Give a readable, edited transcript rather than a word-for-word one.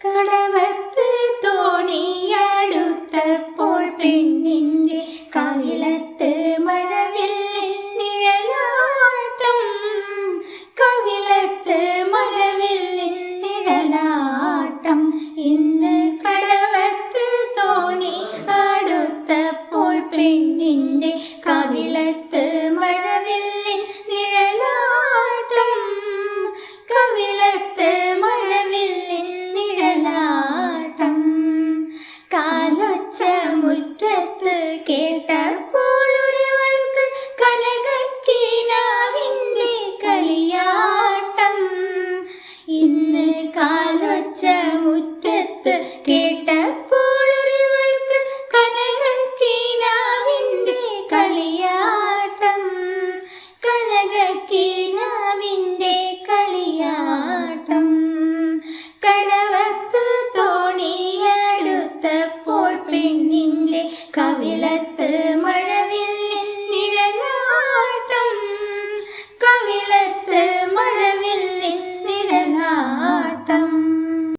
കടവത്ത് തോണിയടുത്തപ്പോൾ പെണ്ണിന്റെ കവിളത്ത് മഴവില്ലിൻ നിഴലാട്ടം. കവിളത്ത് മഴവില്ലിൻ നിഴലാട്ടം. ഇന്ന് കടവത്ത് തോണി അടുത്തപ്പോൾ പെണ്ണിന്റെ കവിളത്ത് മഴവില്ലിൻ നിഴലാട്ടം. കവിളത്ത് മഴവില്ലിൻ നിഴലാട്ടം. കാലൊച്ച മുറ്റത്ത് കേട്ടപ്പോൾ ഒരുവൾക്ക് കനകക്കിനാവിന്റെ കളിയാട്ടം. ഇന്ന് കാലൊച്ച മുറ്റത്ത് കേട്ടപ്പോൾ ഒരുവൾക്ക് കനകക്കിനാവിന്റെ കളിയാട്ടം. കനകക്കിനാവിന്റെ കളിയാട്ടം. കടവത്ത് തോണിയടുത്തപ്പോൾ പെണ്ണിന്റെ കവിളത്ത്